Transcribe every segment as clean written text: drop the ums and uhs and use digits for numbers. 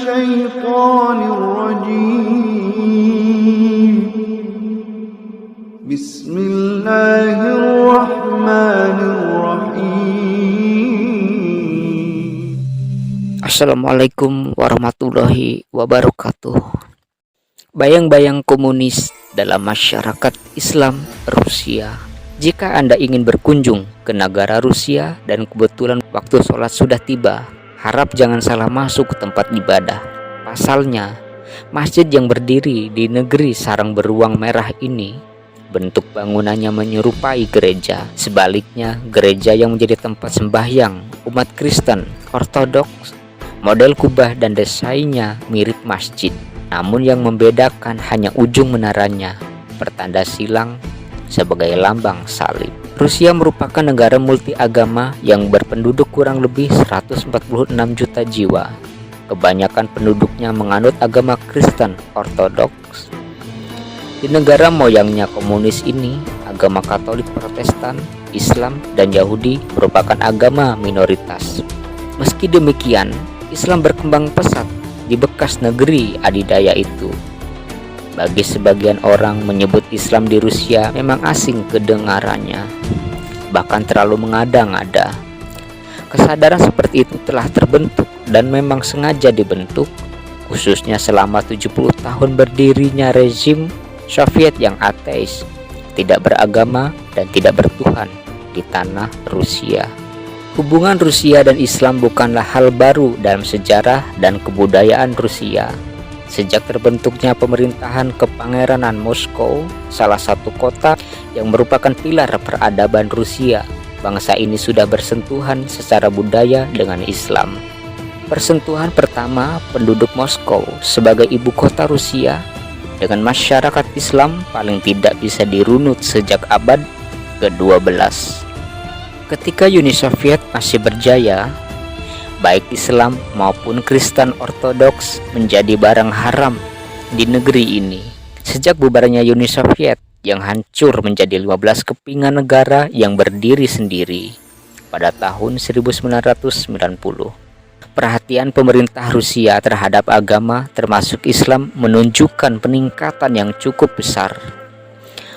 الشيطان الرجيم بسم الله الرحمن الرحيم. Assalamualaikum warahmatullahi wabarakatuh. Bayang-bayang komunis dalam masyarakat Islam Rusia. Jika Anda ingin berkunjung ke negara Rusia dan kebetulan waktu sholat sudah tiba, harap jangan salah masuk ke tempat ibadah. Pasalnya, masjid yang berdiri di negeri sarang beruang merah ini, bentuk bangunannya menyerupai gereja. Sebaliknya, gereja yang menjadi tempat sembahyang umat Kristen Ortodoks, model kubah dan desainnya mirip masjid. Namun yang membedakan hanya ujung menaranya, pertanda silang sebagai lambang salib. Rusia merupakan negara multi-agama yang berpenduduk kurang lebih 146 juta jiwa. Kebanyakan penduduknya menganut agama Kristen Ortodoks. Di negara moyangnya komunis ini, agama Katolik, Protestan, Islam, dan Yahudi merupakan agama minoritas. Meski demikian, Islam berkembang pesat di bekas negeri adidaya itu. Bagi sebagian orang, menyebut Islam di Rusia memang asing kedengarannya, bahkan terlalu mengada-ngada. Kesadaran seperti itu telah terbentuk dan memang sengaja dibentuk, khususnya selama 70 tahun berdirinya rezim Soviet yang ateis, tidak beragama, dan tidak bertuhan di tanah Rusia. Hubungan Rusia dan Islam bukanlah hal baru dalam sejarah dan kebudayaan Rusia. Sejak terbentuknya pemerintahan Kepangeranan Moskow, salah satu kota yang merupakan pilar peradaban Rusia, bangsa ini sudah bersentuhan secara budaya dengan Islam. Persentuhan pertama penduduk Moskow sebagai ibu kota Rusia dengan masyarakat Islam paling tidak bisa dirunut sejak abad ke-12. Ketika Uni Soviet masih berjaya, baik Islam maupun Kristen Ortodoks menjadi barang haram di negeri ini. Sejak bubarnya Uni Soviet yang hancur menjadi 15 kepingan negara yang berdiri sendiri pada tahun 1990. Perhatian pemerintah Rusia terhadap agama termasuk Islam menunjukkan peningkatan yang cukup besar.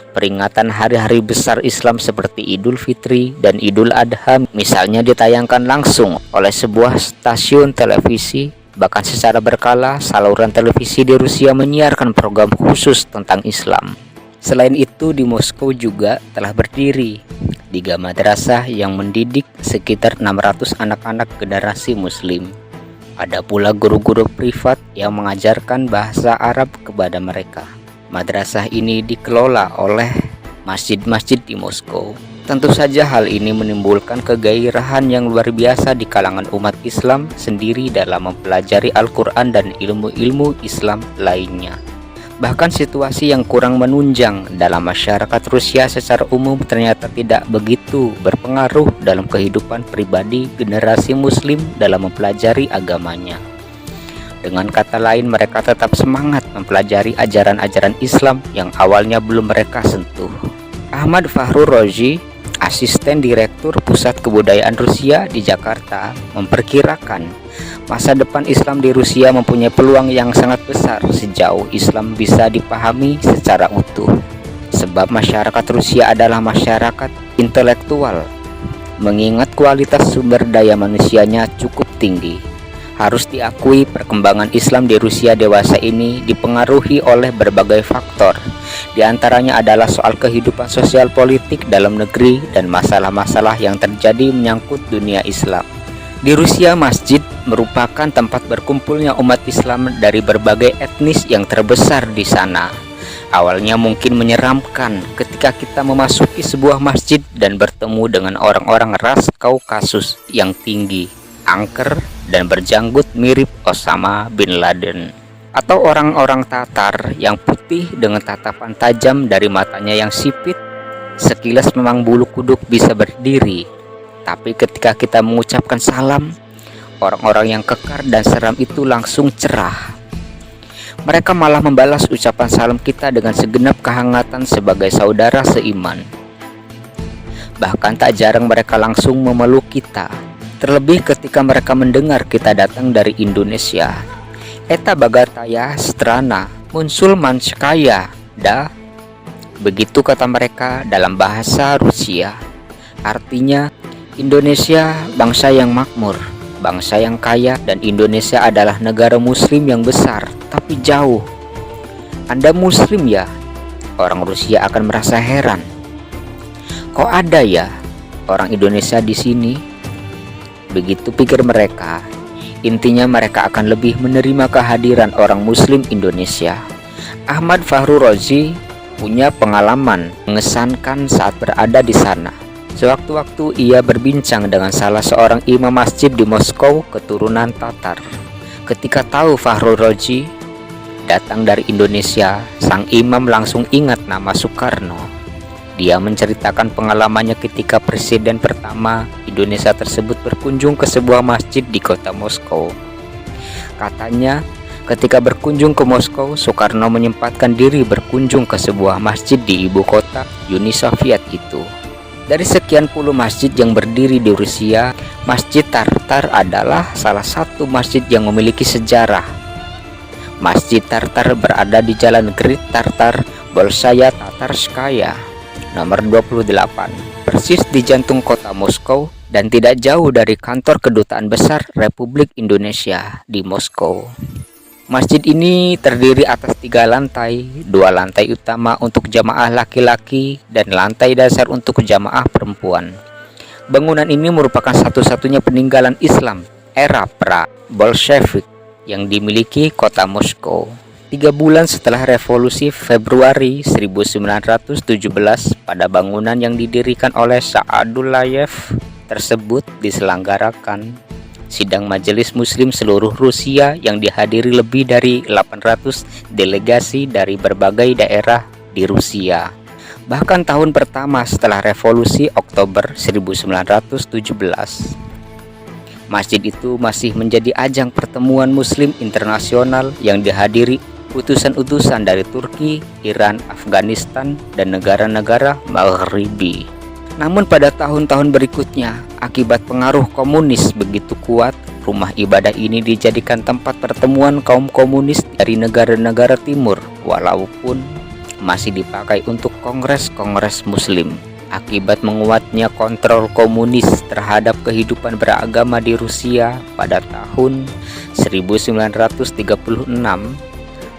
Peringatan hari-hari besar Islam seperti Idul Fitri dan Idul Adha misalnya ditayangkan langsung oleh sebuah stasiun televisi. Bahkan secara berkala, saluran televisi di Rusia menyiarkan program khusus tentang Islam. Selain itu, di Moskow juga telah berdiri tiga madrasah yang mendidik sekitar 600 anak-anak generasi Muslim. Ada pula guru-guru privat yang mengajarkan bahasa Arab kepada mereka. Madrasah ini dikelola oleh masjid-masjid di Moskow. Tentu saja hal ini menimbulkan kegairahan yang luar biasa di kalangan umat Islam sendiri dalam mempelajari Al-Quran dan ilmu-ilmu Islam lainnya. Bahkan situasi yang kurang menunjang dalam masyarakat Rusia secara umum ternyata tidak begitu berpengaruh dalam kehidupan pribadi generasi Muslim dalam mempelajari agamanya. Dengan kata lain, mereka tetap semangat mempelajari ajaran-ajaran Islam yang awalnya belum mereka sentuh. Ahmad Fahrur Razi, asisten direktur Pusat Kebudayaan Rusia di Jakarta, memperkirakan masa depan Islam di Rusia mempunyai peluang yang sangat besar sejauh Islam bisa dipahami secara utuh. Sebab masyarakat Rusia adalah masyarakat intelektual, mengingat kualitas sumber daya manusianya cukup tinggi. Harus diakui, perkembangan Islam di Rusia dewasa ini dipengaruhi oleh berbagai faktor. Di antaranya adalah soal kehidupan sosial politik dalam negeri dan masalah-masalah yang terjadi menyangkut dunia Islam. Di Rusia, masjid merupakan tempat berkumpulnya umat Islam dari berbagai etnis yang terbesar di sana. Awalnya mungkin menyeramkan ketika kita memasuki sebuah masjid dan bertemu dengan orang-orang ras Kaukasus yang tinggi, angker, dan berjanggut mirip Osama bin Laden, atau orang-orang Tatar yang putih dengan tatapan tajam dari matanya yang sipit. Sekilas memang bulu kuduk bisa berdiri, tapi ketika kita mengucapkan salam, orang-orang yang kekar dan seram itu langsung cerah. Mereka malah membalas ucapan salam kita dengan segenap kehangatan sebagai saudara seiman. Bahkan tak jarang mereka langsung memeluk kita. Terlebih ketika mereka mendengar kita datang dari Indonesia. Eta bagataya strana munsul manskaya da. Begitu kata mereka dalam bahasa Rusia. Artinya, Indonesia bangsa yang makmur, bangsa yang kaya, dan Indonesia adalah negara muslim yang besar tapi jauh. Anda muslim ya? Orang Rusia akan merasa heran. Kok ada ya orang Indonesia di sini? Begitu pikir mereka. Intinya mereka akan lebih menerima kehadiran orang muslim Indonesia. Ahmad Fahru Razi punya pengalaman mengesankan saat berada di sana. Sewaktu-waktu ia berbincang dengan salah seorang imam masjid di Moskow keturunan Tatar. Ketika tahu Fahru Razi datang dari Indonesia, sang imam langsung ingat nama Soekarno. Dia menceritakan pengalamannya ketika presiden pertama Indonesia tersebut berkunjung ke sebuah masjid di kota Moskow. Katanya, ketika berkunjung ke Moskow, Soekarno menyempatkan diri berkunjung ke sebuah masjid di ibu kota Uni Soviet itu. Dari sekian puluh masjid yang berdiri di Rusia, Masjid Tartar adalah salah satu masjid yang memiliki sejarah. Masjid Tartar berada di Jalan Grid Tartar, Bolshaya Tatarskaya, nomor 28, persis di jantung kota Moskow dan tidak jauh dari kantor Kedutaan Besar Republik Indonesia di Moskow. Masjid ini terdiri atas 3 lantai, 2 lantai utama untuk jamaah laki-laki dan lantai dasar untuk jamaah perempuan. Bangunan ini merupakan satu-satunya peninggalan Islam era pra-Bolshevik yang dimiliki kota Moskow. 3 bulan setelah revolusi Februari 1917, pada bangunan yang didirikan oleh Sa'adullayev tersebut diselenggarakan sidang majelis muslim seluruh Rusia yang dihadiri lebih dari 800 delegasi dari berbagai daerah di Rusia. Bahkan tahun pertama setelah revolusi Oktober 1917, masjid itu masih menjadi ajang pertemuan muslim internasional yang dihadiri utusan-utusan dari Turki, Iran, Afghanistan, dan negara-negara Maghribi. Namun pada tahun-tahun berikutnya, akibat pengaruh komunis begitu kuat, rumah ibadah ini dijadikan tempat pertemuan kaum komunis dari negara-negara timur, walaupun masih dipakai untuk kongres-kongres muslim. Akibat menguatnya kontrol komunis terhadap kehidupan beragama di Rusia pada tahun 1936,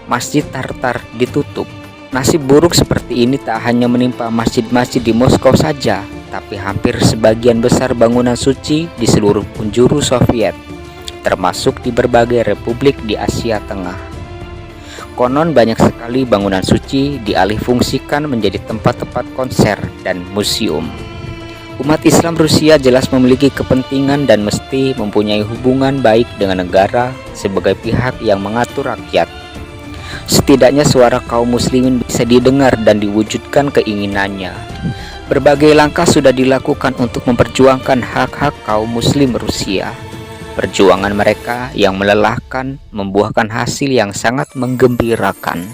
Masjid Tartar ditutup. Nasib buruk seperti ini tak hanya menimpa masjid-masjid di Moskow saja, tapi hampir sebagian besar bangunan suci di seluruh penjuru Soviet, termasuk di berbagai republik di Asia Tengah. Konon banyak sekali bangunan suci dialihfungsikan menjadi tempat-tempat konser dan museum. Umat Islam Rusia jelas memiliki kepentingan dan mesti mempunyai hubungan baik dengan negara sebagai pihak yang mengatur rakyat. Setidaknya suara kaum muslimin bisa didengar dan diwujudkan keinginannya. Berbagai langkah sudah dilakukan untuk memperjuangkan hak-hak kaum muslim Rusia. Perjuangan mereka yang melelahkan membuahkan hasil yang sangat menggembirakan.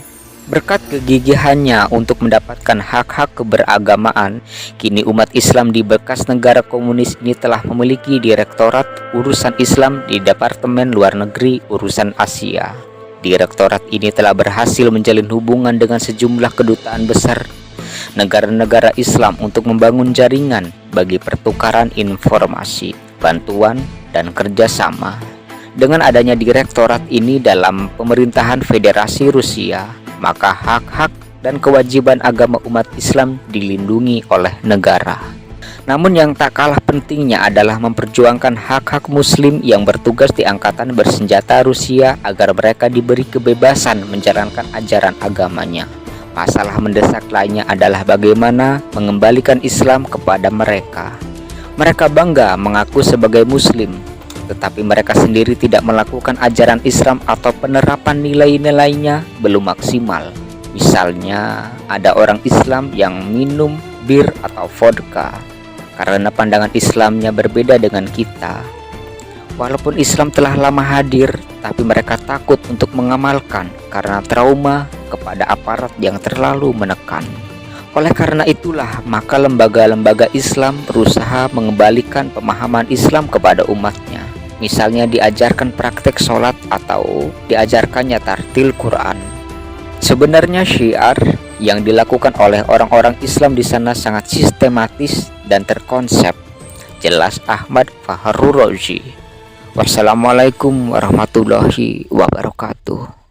Berkat kegigihannya untuk mendapatkan hak-hak keberagamaan, kini umat Islam di bekas negara komunis ini telah memiliki Direktorat Urusan Islam di Departemen Luar Negeri Urusan Asia. Direktorat ini telah berhasil menjalin hubungan dengan sejumlah kedutaan besar negara-negara Islam untuk membangun jaringan bagi pertukaran informasi, bantuan, dan kerjasama. Dengan adanya direktorat ini dalam pemerintahan Federasi Rusia, maka hak-hak dan kewajiban agama umat Islam dilindungi oleh negara. Namun yang tak kalah pentingnya adalah memperjuangkan hak-hak muslim yang bertugas di angkatan bersenjata Rusia agar mereka diberi kebebasan menjalankan ajaran agamanya. Masalah mendesak lainnya adalah bagaimana mengembalikan Islam kepada mereka. Mereka bangga mengaku sebagai muslim, tetapi mereka sendiri tidak melakukan ajaran Islam atau penerapan nilai-nilainya belum maksimal. Misalnya, ada orang Islam yang minum bir atau vodka karena pandangan Islamnya berbeda dengan kita. Walaupun Islam telah lama hadir, tapi mereka takut untuk mengamalkan karena trauma kepada aparat yang terlalu menekan. Oleh karena itulah, maka lembaga-lembaga Islam berusaha mengembalikan pemahaman Islam kepada umatnya. Misalnya diajarkan praktek sholat atau diajarkannya tartil Quran. Sebenarnya syiar yang dilakukan oleh orang-orang Islam di sana sangat sistematis dan terkonsep. Jelas Ahmad Fahrur Razi. Wassalamualaikum warahmatullahi wabarakatuh.